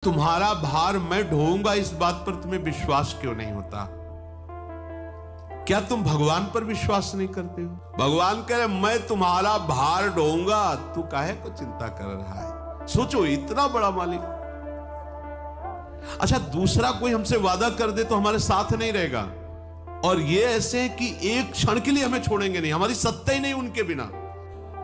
तुम्हारा भार मैं ढोऊंगा, इस बात पर तुम्हें विश्वास क्यों नहीं होता? क्या तुम भगवान पर विश्वास नहीं करते हो? भगवान कह रहे मैं तुम्हारा भार ढोऊंगा, तू काहे को चिंता कर रहा है? सोचो, इतना बड़ा मालिक। अच्छा, दूसरा कोई हमसे वादा कर दे तो हमारे साथ नहीं रहेगा, और ये ऐसे है कि एक क्षण के लिए हमें छोड़ेंगे नहीं, हमारी सत्ता ही नहीं उनके बिना।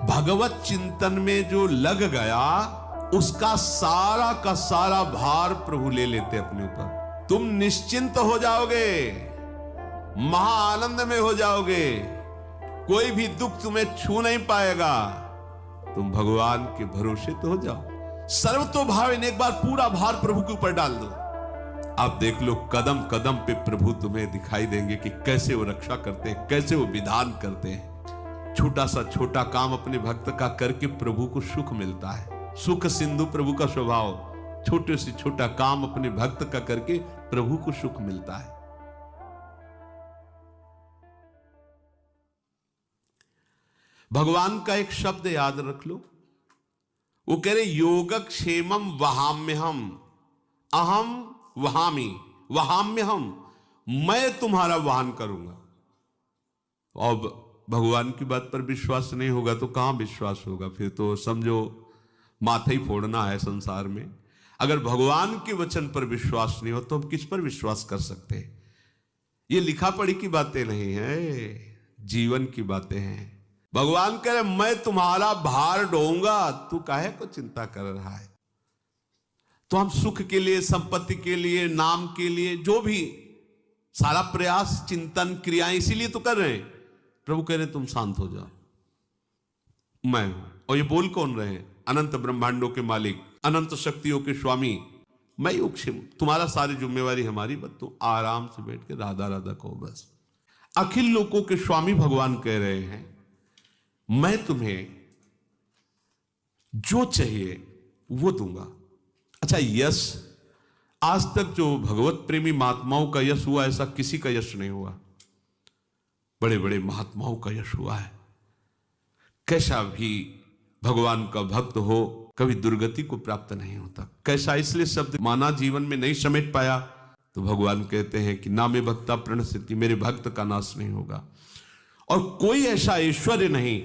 भगवत चिंतन में जो लग गया उसका सारा का सारा भार प्रभु ले लेते अपने ऊपर। तुम निश्चिंत हो जाओगे, महा आनंद में हो जाओगे, कोई भी दुख तुम्हें छू नहीं पाएगा। तुम भगवान के भरोसे तो हो जाओ। सर्वतोभावेन एक बार पूरा भार प्रभु के ऊपर डाल दो। आप देख लो, कदम कदम पे प्रभु तुम्हें दिखाई देंगे कि कैसे वो रक्षा करते हैं, कैसे वो विधान करते हैं। छोटा सा छोटा काम अपने भक्त का करके प्रभु को सुख मिलता है। सुख सिंधु प्रभु का स्वभाव, छोटे से छोटा काम अपने भक्त का करके प्रभु को सुख मिलता है। भगवान का एक शब्द याद रख लो, वो कह रहे योगक्षेमम वहाम्यहम, अहम वहामी वहाम्यहम, मैं तुम्हारा वाहन करूंगा। अब भगवान की बात पर विश्वास नहीं होगा तो कहां विश्वास होगा? फिर तो समझो माथा ही फोड़ना है संसार में। अगर भगवान के वचन पर विश्वास नहीं हो तो हम किस पर विश्वास कर सकते हैं? ये लिखा पढ़ी की बातें नहीं है, जीवन की बातें हैं। भगवान कह रहे मैं तुम्हारा भार ढोऊंगा, तू काहे को चिंता कर रहा है? तो हम सुख के लिए, संपत्ति के लिए, नाम के लिए जो भी सारा प्रयास, चिंतन, क्रियाएं इसीलिए तो कर रहे हैं। प्रभु कह रहे तुम शांत हो जाओ, मैं हूं। और ये बोल कौन रहे हैं? अनंत ब्रह्मांडों के मालिक, अनंत शक्तियों के स्वामी, मैं योगक्षेम, तुम्हारा सारी जिम्मेवारी हमारी, बस तुम आराम से बैठ के राधा राधा कहो बस। अखिल लोकों के स्वामी भगवान कह रहे हैं मैं तुम्हें जो चाहिए वो दूंगा। अच्छा, यश, आज तक जो भगवत प्रेमी महात्माओं का यश हुआ, ऐसा किसी का यश नहीं हुआ। बड़े बड़े महात्माओं का यश हुआ है। कैसा भी भगवान का भक्त हो, कभी दुर्गति को प्राप्त नहीं होता। कैसा, इसलिए शब्द माना जीवन में नहीं समेट पाया तो भगवान कहते हैं कि ना में भक्ता प्रणश्यति, मेरे भक्त का नाश नहीं होगा। और कोई ऐसा ऐश्वर्य नहीं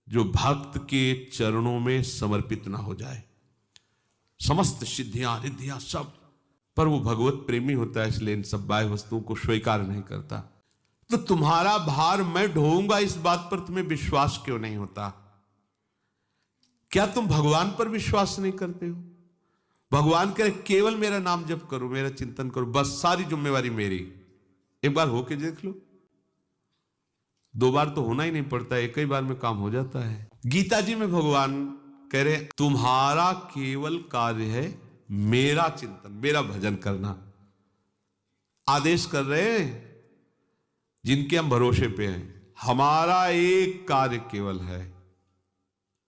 जो भक्त के चरणों में समर्पित ना हो जाए। समस्त सिद्धियां रिद्धियां सब, पर वो भगवत प्रेमी होता है, इसलिए इन सब बाह्य वस्तुओं को स्वीकार नहीं करता। तो तुम्हारा भार मैं ढोऊंगा, इस बात पर तुम्हें विश्वास क्यों नहीं होता? क्या तुम भगवान पर विश्वास नहीं करते हो? भगवान कहे केवल मेरा नाम जप करो, मेरा चिंतन करो, बस सारी जिम्मेवारी मेरी। एक बार होके देख लो, दो बार तो होना ही नहीं पड़ता, एक ही बार में काम हो जाता है। गीता जी में भगवान कह रहे तुम्हारा केवल कार्य है मेरा चिंतन, मेरा भजन करना। आदेश कर रहे हैं जिनके हम भरोसे पे हैं, हमारा एक कार्य केवल है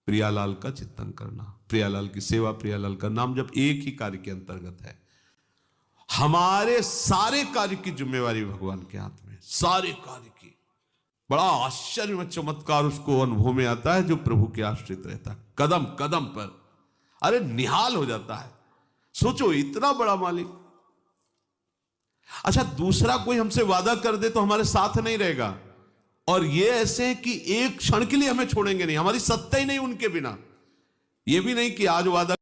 प्रियालाल का चिंतन करना, प्रियालाल की सेवा, प्रियालाल का नाम जब, एक ही कार्य के अंतर्गत है। हमारे सारे कार्य की जिम्मेवारी भगवान के हाथ में, सारे कार्य की। बड़ा आश्चर्य में चमत्कार उसको अनुभव में आता है जो प्रभु के आश्रित रहता है, कदम कदम पर। अरे निहाल हो जाता है। सोचो, इतना बड़ा मालिक। अच्छा, दूसरा कोई हमसे वादा कर दे तो हमारे साथ नहीं रहेगा, और ये ऐसे है कि एक क्षण के लिए हमें छोड़ेंगे नहीं, हमारी सत्ता ही नहीं उनके बिना। ये भी नहीं कि आज वादा